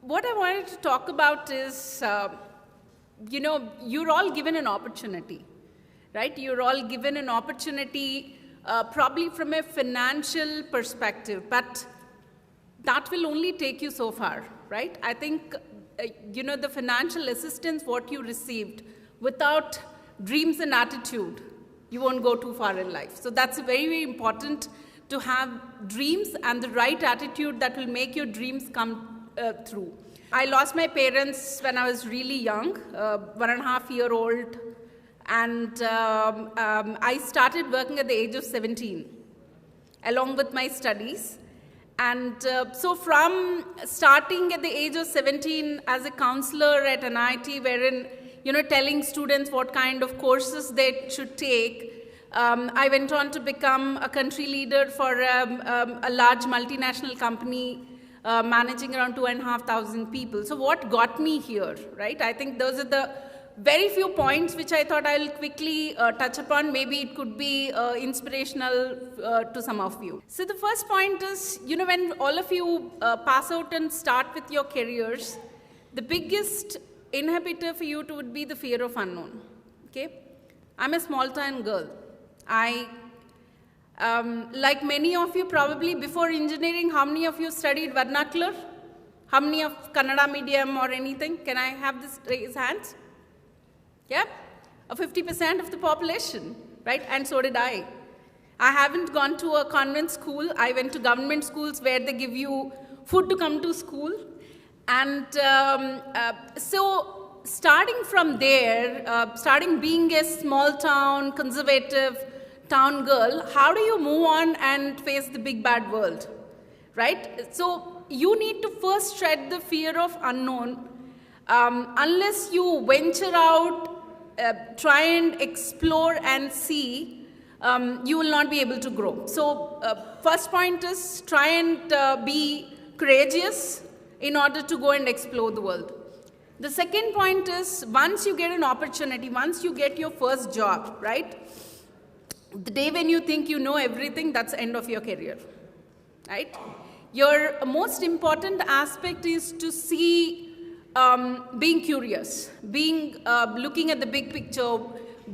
what I wanted to talk about is, you're all given an opportunity, right? You're all given an opportunity, probably from a financial perspective, but that will only take you so far, right? I think, the financial assistance, what you received, without dreams and attitude, you won't go too far in life. So that's very, very important to have dreams and the right attitude that will make your dreams come through. I lost my parents when I was really young, 1.5-year-old, and I started working at the age of 17, along with my studies. And so from starting at the age of 17 as a counselor at NIT, wherein, telling students what kind of courses they should take, I went on to become a country leader for a large multinational company managing around 2,500 people. So what got me here, right? I think those are the very few points which I thought I'll quickly touch upon. Maybe it could be inspirational to some of you. So the first point is, when all of you pass out and start with your careers, the biggest inhibitor for you would be the fear of unknown, okay? I'm a small town girl. Like many of you probably before engineering, how many of you studied vernacular? How many of Kannada medium or anything? Can I have this raise hands? Yeah, 50% of the population, right? And so did I. I haven't gone to a convent school. I went to government schools where they give you food to come to school. And so starting from there, starting being a small town, conservative town girl, how do you move on and face the big bad world, right? So you need to first shed the fear of unknown. Unless you venture out, try and explore and see, you will not be able to grow. So first point is try and be courageous in order to go and explore the world. The second point is once you get an opportunity, once you get your first job, right? The day when you think you know everything, that's the end of your career, right? Your most important aspect is to see being curious, looking at the big picture,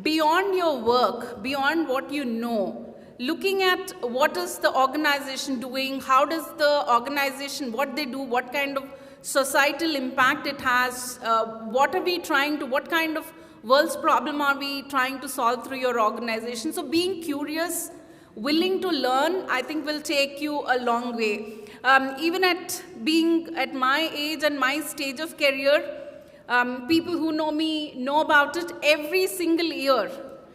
beyond your work, beyond what you know, looking at what is the organization doing, how does the organization, what they do, what kind of societal impact it has, what are we trying to, what kind of world's problem are we trying to solve through your organization. So being curious, willing to learn, I think will take you a long way. Even being at my age and my stage of career, people who know me know about it. Every single year,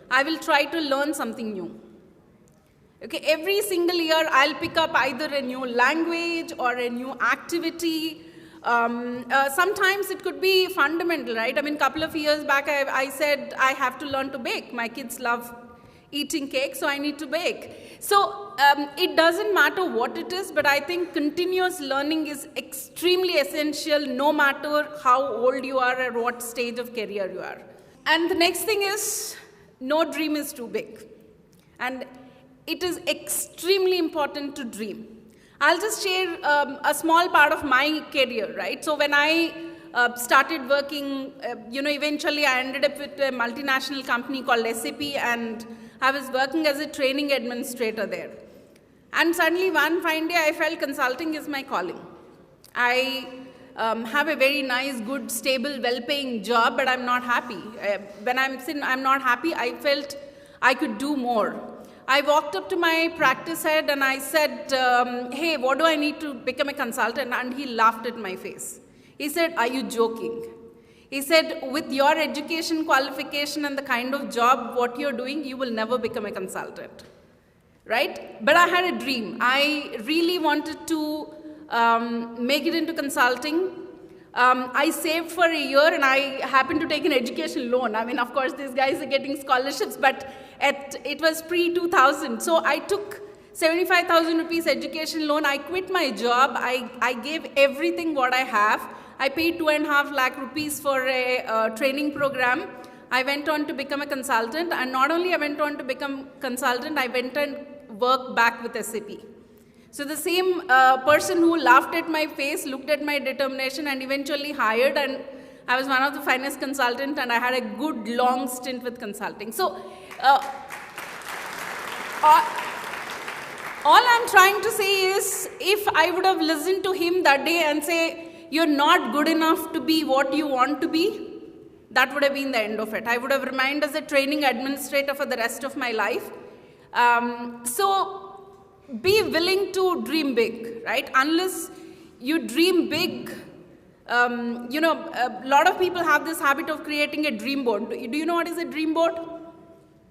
I will try to learn something new. Okay, every single year, I'll pick up either a new language or a new activity. Sometimes it could be fundamental, right? I mean, a couple of years back, I said I have to learn to bake. My kids love eating cake, so I need to bake. So it doesn't matter what it is, but I think continuous learning is extremely essential no matter how old you are or what stage of career you are. And the next thing is, no dream is too big. And it is extremely important to dream. I'll just share a small part of my career, right? So when I started working, eventually I ended up with a multinational company called SAP, and I was working as a training administrator there. And suddenly one fine day I felt consulting is my calling. I have a very nice, good, stable, well-paying job, but I'm not happy. When I'm not happy, I felt I could do more. I walked up to my practice head and I said, hey, what do I need to become a consultant? And he laughed at my face. He said, are you joking? He said, with your education qualification and the kind of job what you're doing, you will never become a consultant, right? But I had a dream. I really wanted to make it into consulting. I saved for a year and I happened to take an education loan. I mean, of course, these guys are getting scholarships, but it was pre-2000. So I took 75,000 rupees education loan. I quit my job. I gave everything what I have. I paid 2.5 lakh rupees for a training program. I went on to become a consultant, and not only I went on to become consultant, I went and worked back with SAP. So the same person who laughed at my face looked at my determination and eventually hired, and I was one of the finest consultants, and I had a good long stint with consulting. So all I'm trying to say is, if I would have listened to him that day and say, you're not good enough to be what you want to be, that would have been the end of it. I would have remained as a training administrator for the rest of my life. So be willing to dream big, right? Unless you dream big, you know, a lot of people have this habit of creating a dream board. Do you know what is a dream board?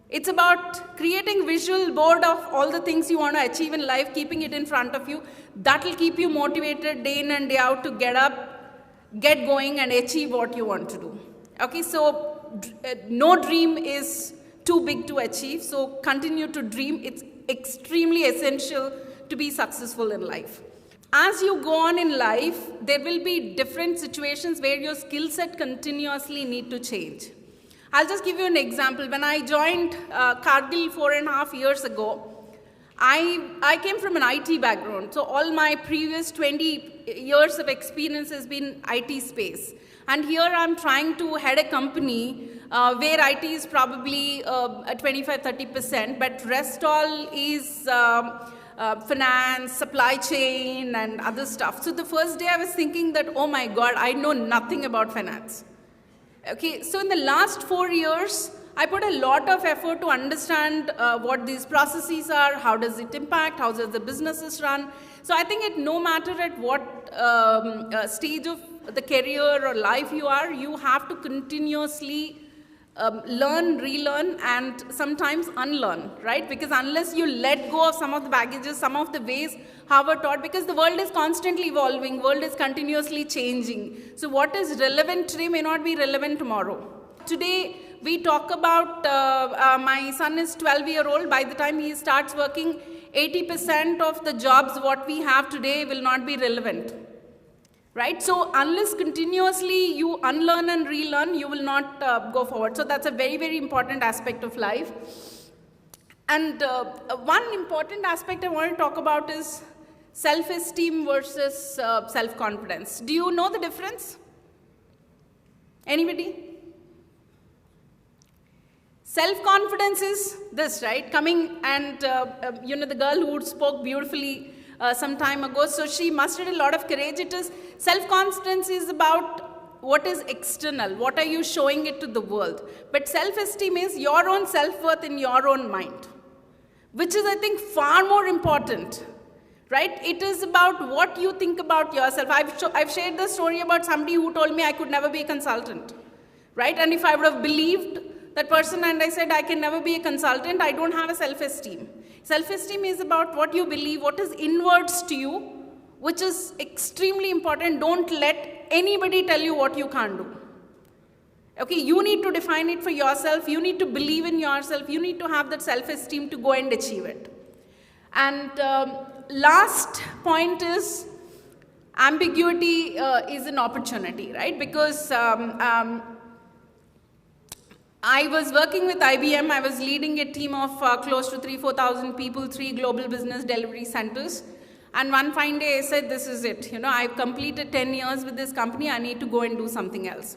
It's about creating visual board of all the things you want to achieve in life, keeping it in front of you. That will keep you motivated day in and day out to get up, get going, and achieve what you want to do. Okay, so no dream is too big to achieve, so continue to dream. It's extremely essential to be successful in life. As you go on in life, there will be different situations where your skill set continuously need to change. I'll just give you an example. When I joined Cargill 4.5 years ago, I came from an IT background. So all my previous 20 years of experience has been IT space. And here I'm trying to head a company where IT is probably 25-30%, but rest all is finance, supply chain, and other stuff. So the first day I was thinking that, oh my God, I know nothing about finance. Okay, so in the last 4 years, I put a lot of effort to understand what these processes are, how does it impact, how does the businesses run. So I think it no matter at what stage of the career or life you are, you have to continuously learn, relearn, and sometimes unlearn, right? Because unless you let go of some of the baggages, some of the ways how we're taught, because the world is constantly evolving, world is continuously changing. So what is relevant today may not be relevant tomorrow. Today, we talk about, my son is 12-year-old, by the time he starts working, 80% of the jobs what we have today will not be relevant. Right? So unless continuously you unlearn and relearn, you will not go forward. So that's a very, very important aspect of life. And one important aspect I want to talk about is self-esteem versus self-confidence. Do you know the difference? Anybody? Self-confidence is this, right? Coming and, you know, the girl who spoke beautifully some time ago, so she mustered a lot of courage. It is, self-confidence is about what is external, what are you showing it to the world. But self-esteem is your own self-worth in your own mind, which is, I think, far more important, right? It is about what you think about yourself. I've shared the story about somebody who told me I could never be a consultant, right? And if I would have believed that person and I said I can never be a consultant, I don't have a self-esteem. Self-esteem is about what you believe, what is inwards to you, which is extremely important. Don't let anybody tell you what you can't do. Okay, you need to define it for yourself. You need to believe in yourself. You need to have that self-esteem to go and achieve it. And last point is ambiguity is an opportunity, right? Because I was working with IBM. I was leading a team of close to 3,000-4,000 people, 3 global business delivery centers. And one fine day I said, this is it. You know, I've completed 10 years with this company. I need to go and do something else.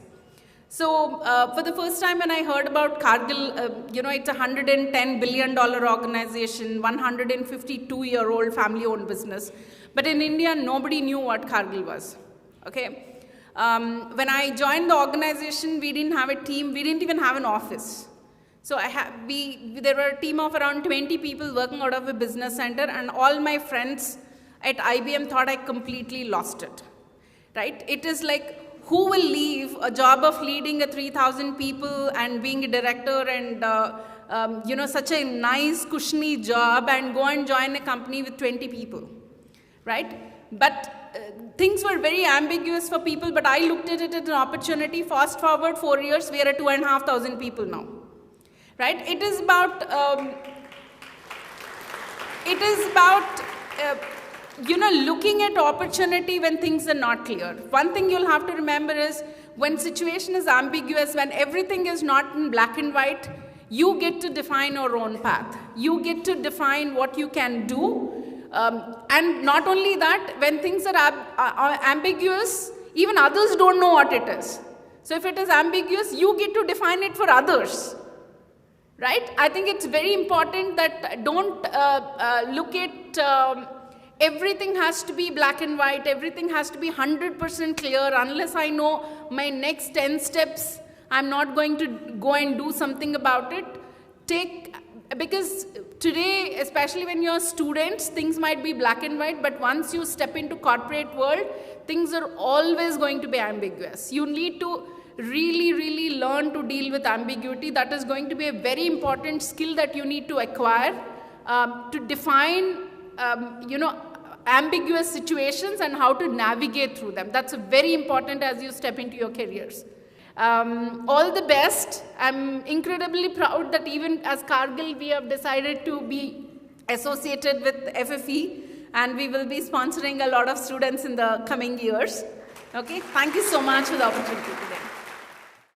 So for the first time when I heard about Cargill, you know, it's a $110 billion organization, 152-year-old family-owned business. But in India, nobody knew what Cargill was. Okay. When I joined the organization, we didn't have a team. We didn't even have an office. So there were a team of around 20 people working out of a business center, and all my friends at IBM thought I completely lost it, right? It is like, who will leave a job of leading a 3,000 people and being a director and, you know, such a nice, cushiony job and go and join a company with 20 people, right? But things were very ambiguous for people, but I looked at it as an opportunity. Fast forward 4 years, we are at 2,500 people now, right? It is about, you know, looking at opportunity when things are not clear. One thing you'll have to remember is when situation is ambiguous, when everything is not in black and white, you get to define your own path. You get to define what you can do. And not only that, when things are ambiguous, even others don't know what it is. So if it is ambiguous, you get to define it for others. Right? I think it's very important that don't look at everything has to be black and white, everything has to be 100% clear. Unless I know my next 10 steps, I'm not going to go and do something about it. Because today, especially when you're students, things might be black and white, but once you step into corporate world, things are always going to be ambiguous. You need to really learn to deal with ambiguity. That is going to be a very important skill that you need to acquire to define, ambiguous situations and how to navigate through them. That's very important as you step into your careers. All the best. I'm incredibly proud that even as Cargill, we have decided to be associated with FFE, and we will be sponsoring a lot of students in the coming years. Okay, thank you so much for the opportunity today.